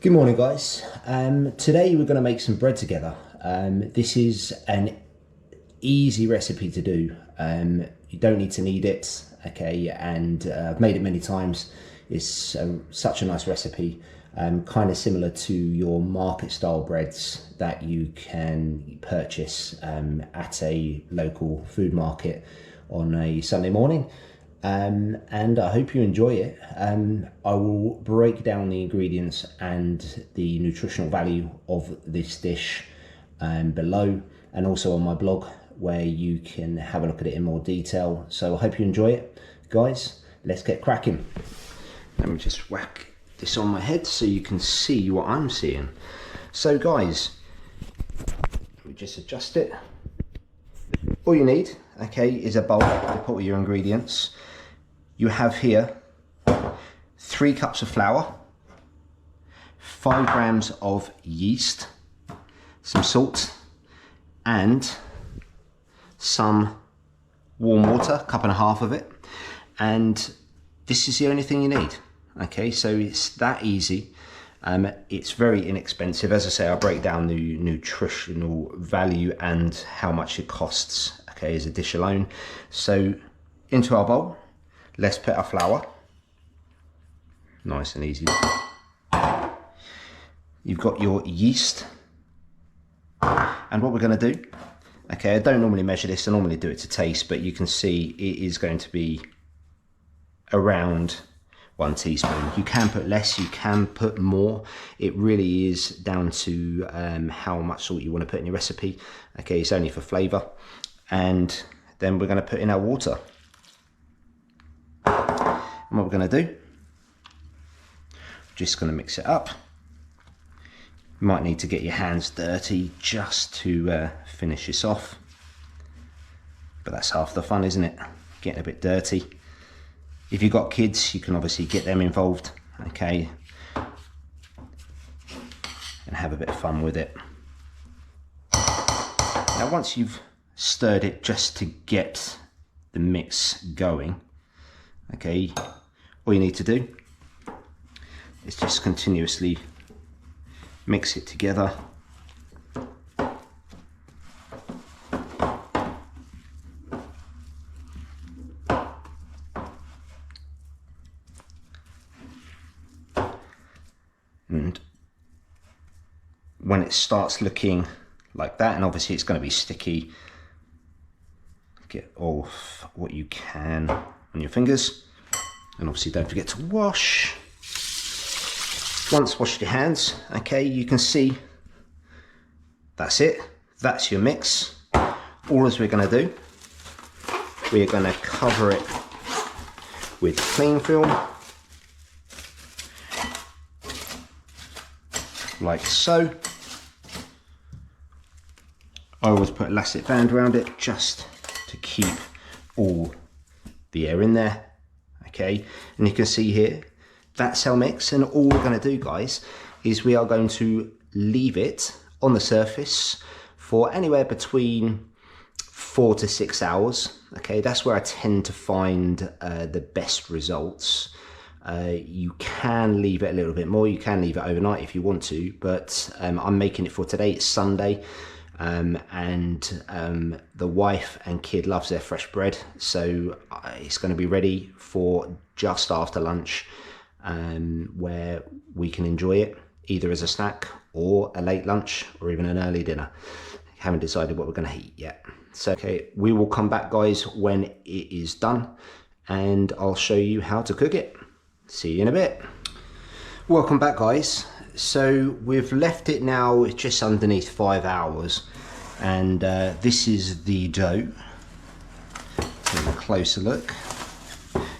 Good morning, guys. Today we're going to make some bread together. This is an easy recipe to do. You don't need to knead it, okay, and I've made it many times. It's such a nice recipe, kind of similar to your market style breads that you can purchase at a local food market on a Sunday morning. And I hope you enjoy it. I will break down the ingredients and the nutritional value of this dish below, and also on my blog where you can have a look at it in more detail. So I hope you enjoy it. Guys, let's get cracking. Let me just whack this on my head so you can see what I'm seeing. So guys, we just adjust it. All you need, okay, is a bowl to put all your ingredients. You have here 3 cups of flour, 5 grams of yeast, some salt, and some warm water, 1.5 cups of it. And this is the only thing you need. Okay, so it's that easy. It's very inexpensive. As I say, I'll break down the nutritional value and how much it costs, okay, as a dish alone. So into our bowl, let's put our flour. Nice and easy. You've got your yeast. And what we're going to do, okay, I don't normally measure this, I normally do it to taste, but you can see it is going to be around 1 teaspoon. You can put less, you can put more. It really is down to how much salt you want to put in your recipe. Okay, it's only for flavour. And then we're going to put in our water. And what we're going to do, just going to mix it up. You might need to get your hands dirty just to finish this off. But that's half the fun, isn't it? Getting a bit dirty. If you've got kids, you can obviously get them involved, okay, and have a bit of fun with it. Now, once you've stirred it just to get the mix going, okay, all you need to do is just continuously mix it together. And when it starts looking like that, and obviously it's going to be sticky, get off what you can on your fingers, and obviously don't forget to wash. Once washed your hands, okay, you can see that's it. That's your mix. All as we're going to do, we are going to cover it with cling film, like so. I always put elastic band around it just to keep all the air in there. Okay, and you can see here, that's our mix. And all we're going to do, guys, is we are going to leave it on the surface for anywhere between 4 to 6 hours. Okay, that's where I tend to find the best results. You can leave it a little bit more, you can leave it overnight if you want to, but I'm making it for today. It's Sunday, and the wife and kid loves their fresh bread, so it's going to be ready for just after lunch, where we can enjoy it either as a snack or a late lunch or even an early dinner. Haven't decided what we're going to eat yet. So okay, we will come back, guys, when it is done, and I'll show you how to cook it. See you in a bit. Welcome back, guys. So we've left it now just underneath 5 hours, and this is the dough. Take a closer look.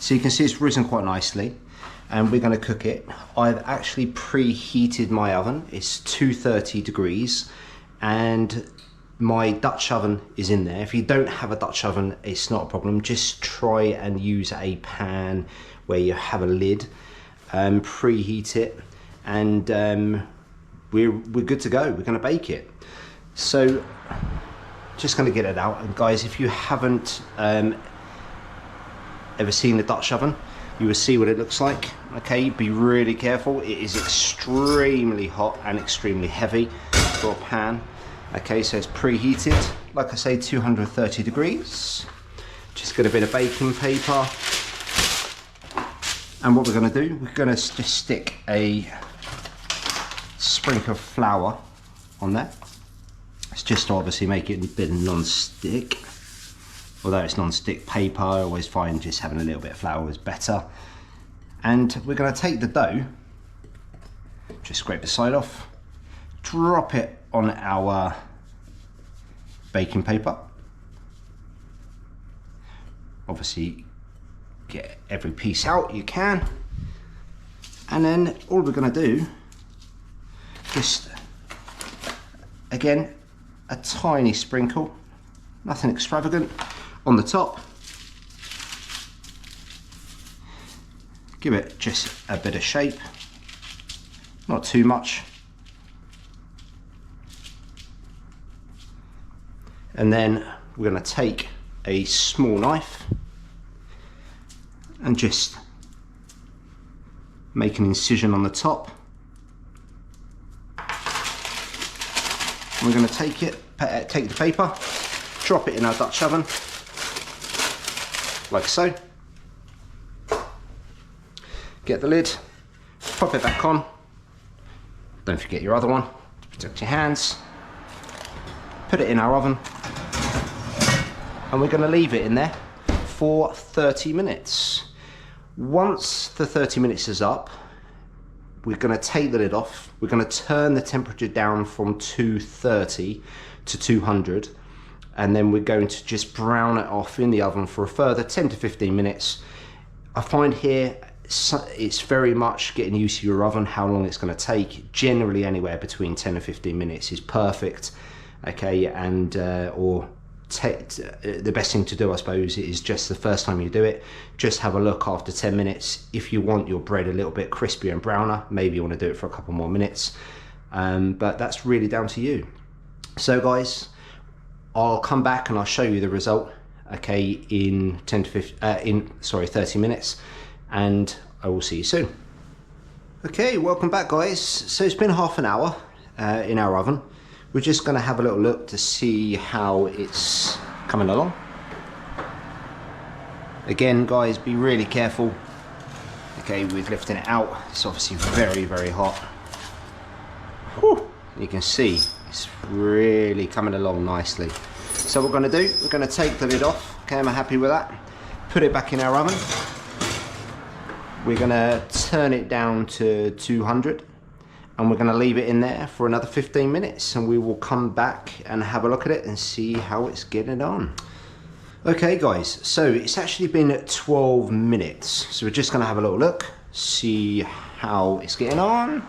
So you can see it's risen quite nicely, and we're going to cook it. I've actually preheated my oven. It's 230 degrees, and my Dutch oven is in there. If you don't have a Dutch oven, it's not a problem. Just try and use a pan where you have a lid, preheat it, and we're good to go. We're going to bake it. So just going to get it out. And guys, if you haven't ever seen the Dutch oven, you will see what it looks like. Okay, be really careful. It is extremely hot and extremely heavy for a pan. Okay, so it's preheated, like I say, 230 degrees. Just got a bit of baking paper. And what we're going to do, we're going to just stick a sprinkle of flour on there. It's just to obviously make it a bit non-stick. Although it's non-stick paper, I always find just having a little bit of flour is better. And we're going to take the dough, just scrape the side off, drop it on our baking paper. Obviously get every piece out you can. And then all we're going to do, just again, a tiny sprinkle, nothing extravagant, on the top. Give it just a bit of shape, not too much. And then we're going to take a small knife and just make an incision on the top. And we're going to take the paper, drop it in our Dutch oven, like so. Get the lid, pop it back on. Don't forget your other one to protect your hands. Put it in our oven, and we're going to leave it in there for 30 minutes. Once the 30 minutes is up, we're going to take the lid off. We're going to turn the temperature down from 230 to 200, and then we're going to just brown it off in the oven for a further 10 to 15 minutes. I find here it's very much getting used to your oven, how long it's going to take. Generally anywhere between 10 and 15 minutes is perfect. Okay, and the best thing to do, I suppose, is just the first time you do it, just have a look after 10 minutes. If you want your bread a little bit crispier and browner, maybe you want to do it for a couple more minutes, but that's really down to you. So guys, I'll come back and I'll show you the result, okay, in 30 minutes, and I will see you soon. Okay, welcome back guys. So it's been half an hour in our oven. We're just going to have a little look to see how it's coming along. Again guys, be really careful, okay, with lifting it out. It's obviously very, very hot. Whew. You can see it's really coming along nicely. So what we're going to do, we're going to take the lid off. Okay, I'm happy with that. Put it back in our oven. We're going to turn it down to 200. And we're going to leave it in there for another 15 minutes, and we will come back and have a look at it and see how it's getting on. Okay guys, so it's actually been 12 minutes, so we're just going to have a little look, see how it's getting on.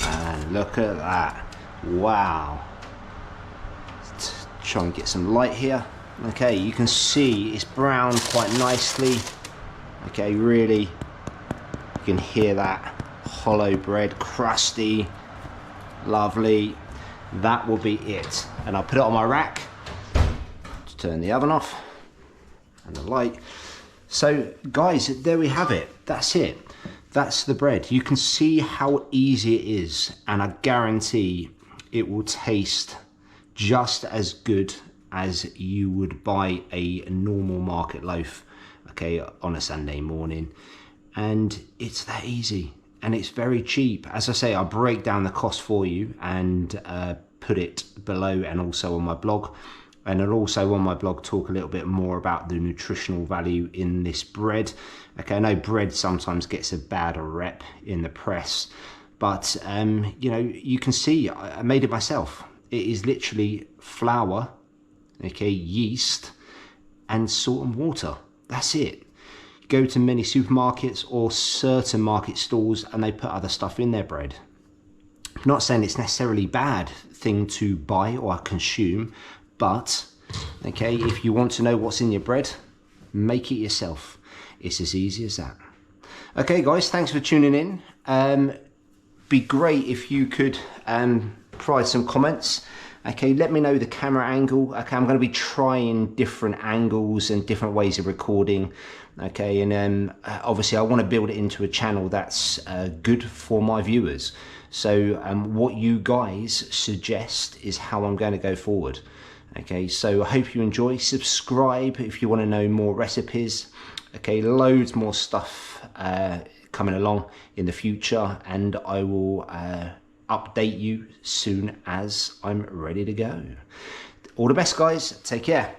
And look at that, wow. Let's try and get some light here. Okay, you can see it's browned quite nicely. Okay, really. You can hear that hollow bread, crusty, lovely. That will be it. And I'll put it on my rack to turn the oven off and the light. So guys, there we have it. That's it. That's the bread. You can see how easy it is, and I guarantee it will taste just as good as you would buy a normal market loaf, okay, on a Sunday morning. And it's that easy, and it's very cheap. As I say, I'll break down the cost for you and put it below, and also on my blog. And I'll also on my blog talk a little bit more about the nutritional value in this bread. Okay, I know bread sometimes gets a bad rep in the press, but you know, you can see I made it myself. It is literally flour, okay, yeast, and salt and water. That's it. Go to many supermarkets or certain market stalls and they put other stuff in their bread. I'm not saying it's necessarily a bad thing to buy or consume, but okay, if you want to know what's in your bread, make it yourself. It's as easy as that. Okay guys, thanks for tuning in. Be great if you could provide some comments. Okay, let me know the camera angle. Okay, I'm going to be trying different angles and different ways of recording. Okay, and then obviously I want to build it into a channel that's good for my viewers. So what you guys suggest is how I'm going to go forward. Okay, so I hope you enjoy. Subscribe if you want to know more recipes. Okay, loads more stuff coming along in the future, and I will update you soon as I'm ready to go. All the best, guys. Take care.